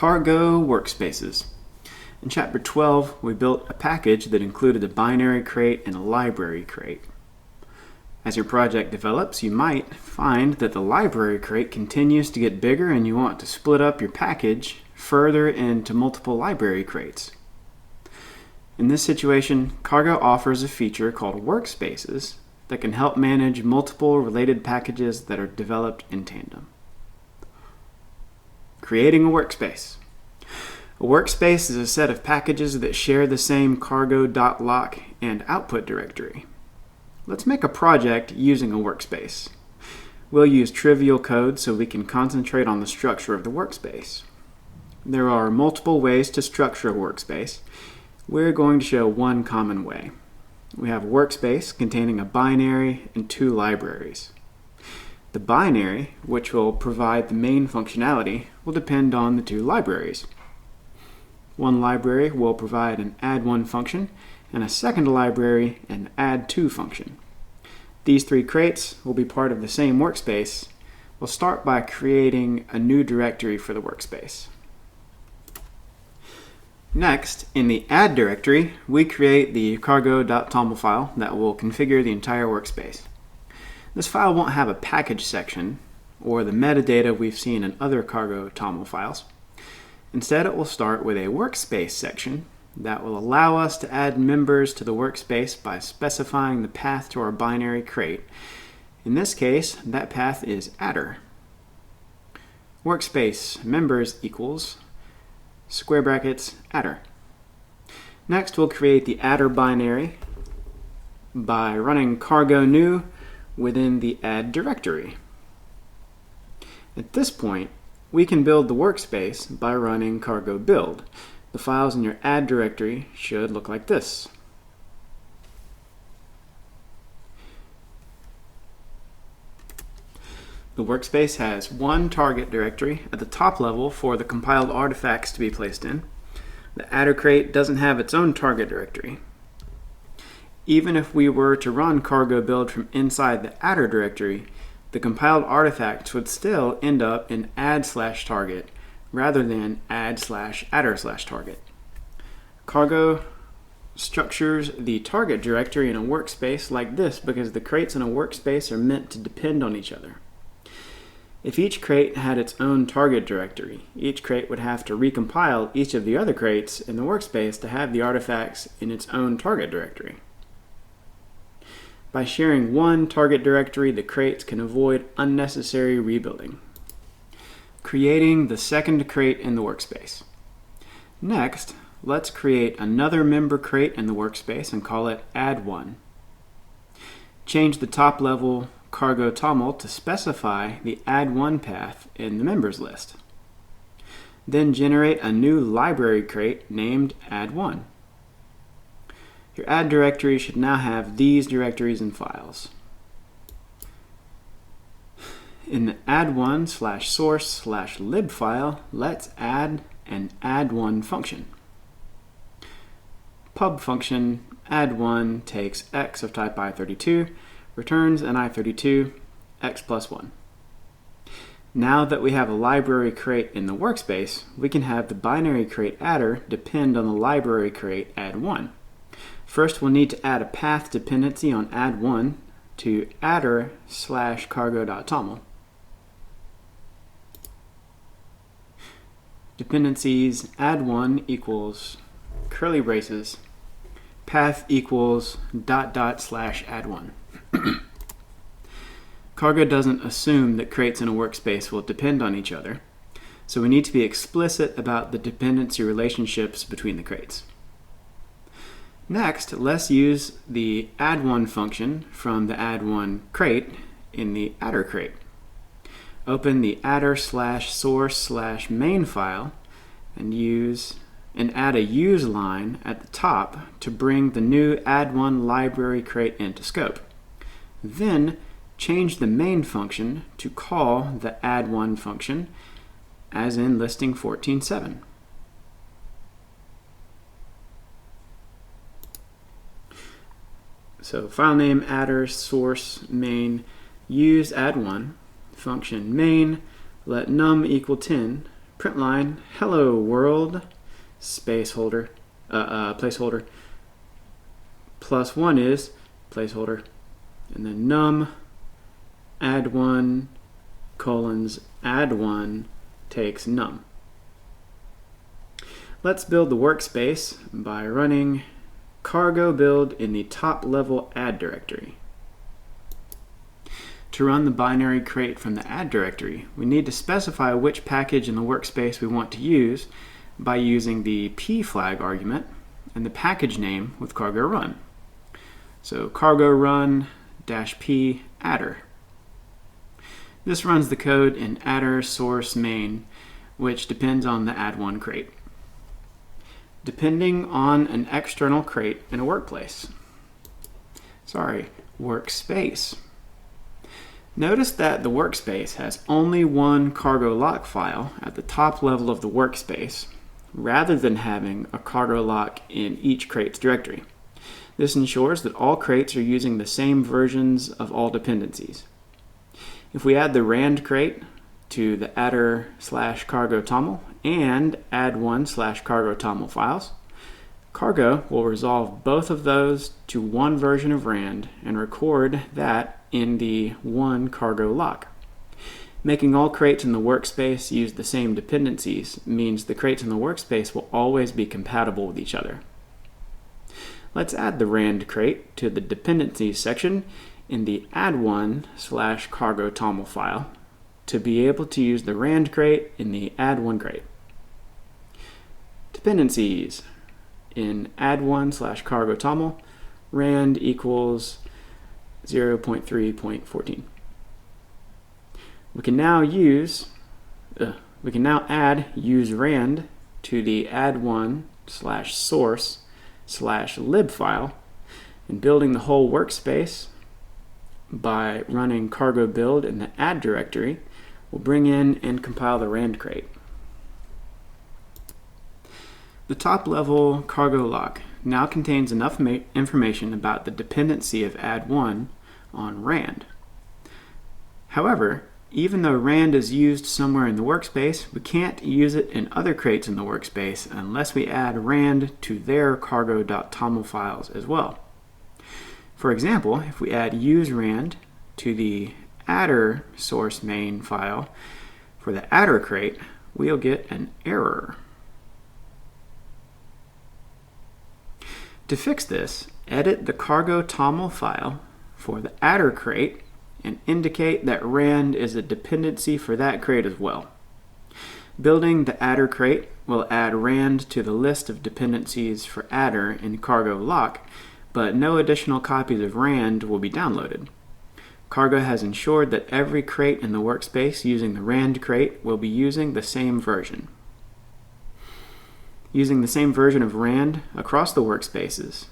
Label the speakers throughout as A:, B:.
A: Cargo workspaces. In Chapter 12, we built a package that included a binary crate and a library crate. As your project develops, you might find that the library crate continues to get bigger and you want to split up your package further into multiple library crates. In this situation, Cargo offers a feature called Workspaces that can help manage multiple related packages that are developed in tandem. Creating a workspace. A workspace is a set of packages that share the same cargo.lock and output directory. Let's make a project using a workspace. We'll use trivial code so we can concentrate on the structure of the workspace. There are multiple ways to structure a workspace. We're going to show one common way. We have a workspace containing a binary and two libraries. The binary, which will provide the main functionality, will depend on the two libraries. One library will provide an add1 function, and a second library an add2 function. These three crates will be part of the same workspace. We'll start by creating a new directory for the workspace. Next, in the add directory, we create the cargo.toml file that will configure the entire workspace. This file won't have a package section or the metadata we've seen in other cargo.toml files. Instead, it will start with a workspace section that will allow us to add members to the workspace by specifying the path to our binary crate. In this case, that path is adder. Workspace members equals square brackets adder. Next, we'll create the adder binary by running cargo new within the add directory. At this point, we can build the workspace by running cargo build. The files in your add directory should look like this. The workspace has one target directory at the top level for the compiled artifacts to be placed in. The adder crate doesn't have its own target directory. Even if we were to run cargo build from inside the adder directory, the compiled artifacts would still end up in add/target rather than add/adder/target. Cargo structures the target directory in a workspace like this because the crates in a workspace are meant to depend on each other. If each crate had its own target directory, each crate would have to recompile each of the other crates in the workspace to have the artifacts in its own target directory. By sharing one target directory, the crates can avoid unnecessary rebuilding. Creating the second crate in the workspace. Next, let's create another member crate in the workspace and call it add1. Change the top level cargo.toml to specify the add1 path in the members list. Then generate a new library crate named add1. Your add directory should now have these directories and files. In the add1/source/lib file, let's add an add1 function. Pub function add1 takes x of type i32, returns an i32, x plus 1. Now that we have a library crate in the workspace, we can have the binary crate adder depend on the library crate add1. First, we'll need to add a path dependency on add1 to adder/cargo.toml. Dependencies add1 equals curly braces, path equals ... /add1. Cargo doesn't assume that crates in a workspace will depend on each other, so we need to be explicit about the dependency relationships between the crates. Next, let's use the add1 function from the add1 crate in the adder crate. Open the adder/source/main file and add a use line at the top to bring the new add1 library crate into scope. Then change the main function to call the add1 function as in listing 14.7. So file name adder source main use add1 function main let num equal 10 print line hello world placeholder plus 1 is placeholder, and then num add 1 colons add 1 takes num. Let's build the workspace by running cargo build in the top level add directory. To run the binary crate from the add directory, we need to specify which package in the workspace we want to use by using the p flag argument and the package name with cargo run. So cargo run -p adder. This runs the code in adder source main, which depends on the add1 crate, depending on an external crate in a workspace. Notice that the workspace has only one cargo lock file at the top level of the workspace, rather than having a cargo lock in each crate's directory. This ensures that all crates are using the same versions of all dependencies. If we add the rand crate to the adder/cargo toml and add1/cargo toml files, cargo will resolve both of those to one version of rand and record that in the one cargo lock. Making all crates in the workspace use the same dependencies means the crates in the workspace will always be compatible with each other. Let's add the rand crate to the dependencies section in the add1/cargo toml file to be able to use the rand crate in the add1 crate. Dependencies in add1/cargo toml, rand equals 0.3.14. We can now add use rand to the add1/source/lib file, and building the whole workspace by running cargo build in the add directory will bring in and compile the rand crate. The top level cargo lock now contains enough information about the dependency of add1 on rand. However, even though rand is used somewhere in the workspace, we can't use it in other crates in the workspace unless we add rand to their cargo.toml files as well. For example, if we add use rand to the adder source main file for the adder crate, we'll get an error. To fix this, edit the cargo toml file for the adder crate and indicate that rand is a dependency for that crate as well. Building the adder crate will add rand to the list of dependencies for adder in cargo lock, but no additional copies of rand will be downloaded. Cargo has ensured that every crate in the workspace using the rand crate will be using the same version. Using the same version of rand across the workspace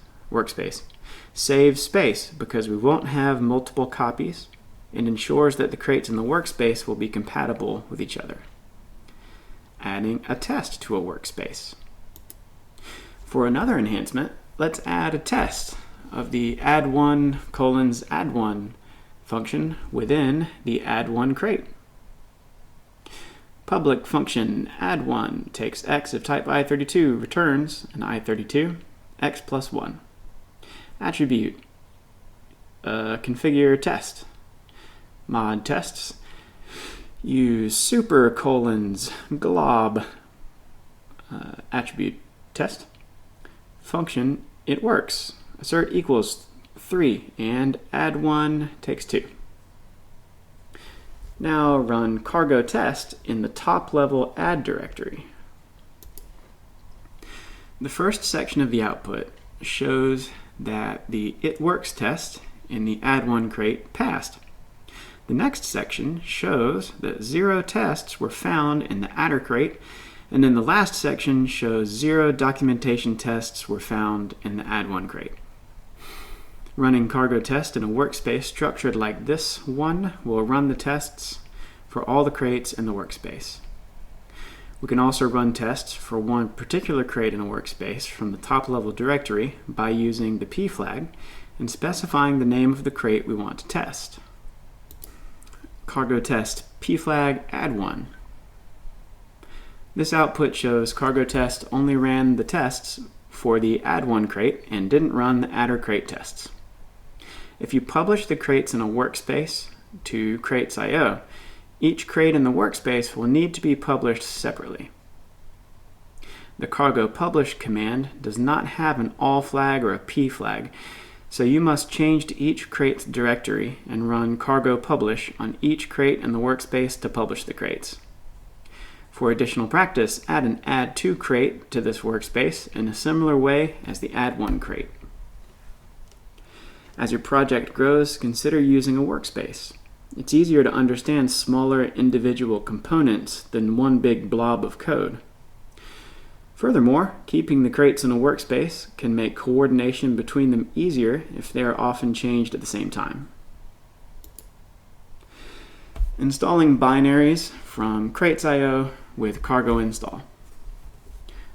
A: saves space because we won't have multiple copies and ensures that the crates in the workspace will be compatible with each other. Adding a test to a workspace. For another enhancement, let's add a test of the add1:add1 function within the add1 crate. Public function add1 takes x of type i32, returns an i32, x plus 1. Attribute configure test. Mod tests use super::glob attribute test. Function it works. Assert equals 3 and add1 takes 2. Now run cargo test in the top level add directory. The first section of the output shows that the it works test in the add1 crate passed. The next section shows that 0 tests were found in the adder crate, and then the last section shows 0 documentation tests were found in the add1 crate. Running cargo test in a workspace structured like this one will run the tests for all the crates in the workspace. We can also run tests for one particular crate in a workspace from the top level directory by using the p flag and specifying the name of the crate we want to test. Cargo test p flag add1. This output shows cargo test only ran the tests for the add one crate and didn't run the adder crate tests. If you publish the crates in a workspace to crates.io, each crate in the workspace will need to be published separately. The cargo publish command does not have an all flag or a p flag, so you must change to each crate's directory and run cargo publish on each crate in the workspace to publish the crates. For additional practice, add an add to crate to this workspace in a similar way as the add one crate. As your project grows, consider using a workspace. It's easier to understand smaller individual components than one big blob of code. Furthermore, keeping the crates in a workspace can make coordination between them easier if they are often changed at the same time. Installing binaries from crates.io with cargo install.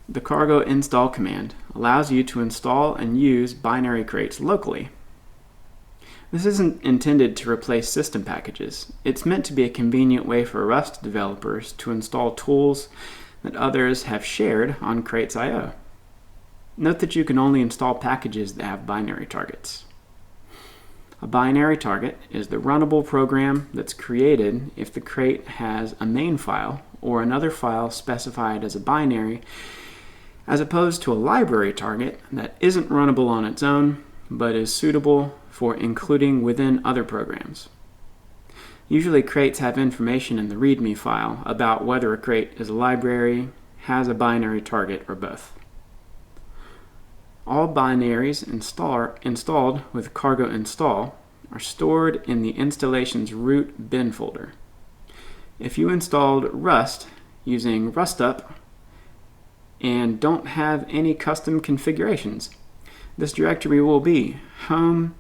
A: The cargo install command allows you to install and use binary crates locally. This isn't intended to replace system packages. It's meant to be a convenient way for Rust developers to install tools that others have shared on crates.io. Note that you can only install packages that have binary targets. A binary target is the runnable program that's created if the crate has a main file or another file specified as a binary, as opposed to a library target that isn't runnable on its own, but is suitable for including within other programs. Usually crates have information in the README file about whether a crate is a library, has a binary target, or both. All binaries installed with cargo install are stored in the installation's root bin folder. If you installed Rust using rustup and don't have any custom configurations, this directory will be home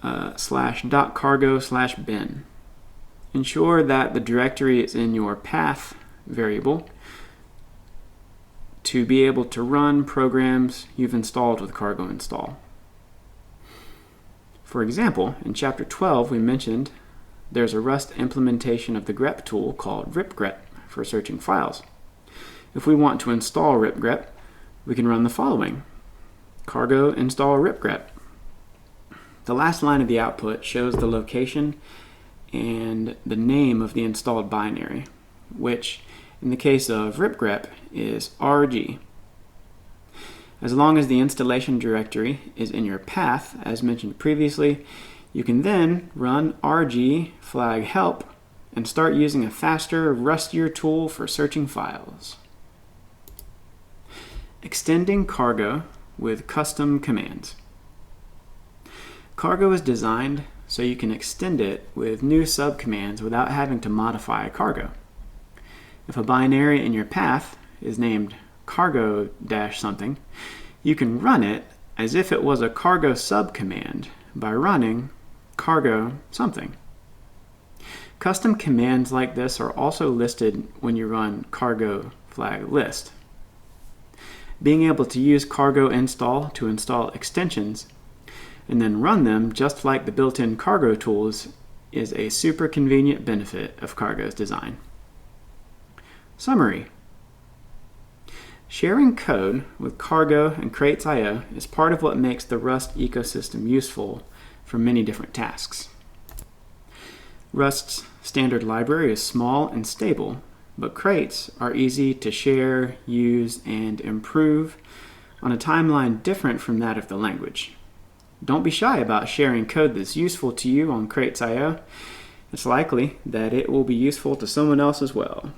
A: /.cargo/bin. Ensure that the directory is in your path variable to be able to run programs you've installed with cargo install. For example, in Chapter 12 we mentioned there's a Rust implementation of the grep tool called ripgrep for searching files. If we want to install ripgrep, we can run the following: cargo install ripgrep. The last line of the output shows the location and the name of the installed binary, which in the case of ripgrep is RG. As long as the installation directory is in your path, as mentioned previously, you can then run RG flag help and start using a faster, rustier tool for searching files. Extending cargo with custom commands. Cargo is designed so you can extend it with new subcommands without having to modify cargo. If a binary in your path is named cargo-something, you can run it as if it was a cargo subcommand by running cargo something. Custom commands like this are also listed when you run cargo flag list. Being able to use cargo install to install extensions and then run them just like the built-in cargo tools is a super convenient benefit of cargo's design. Summary. Sharing code with cargo and crates.io is part of what makes the Rust ecosystem useful for many different tasks. Rust's standard library is small and stable, but crates are easy to share, use, and improve on a timeline different from that of the language. Don't be shy about sharing code that's useful to you on crates.io. It's likely that it will be useful to someone else as well.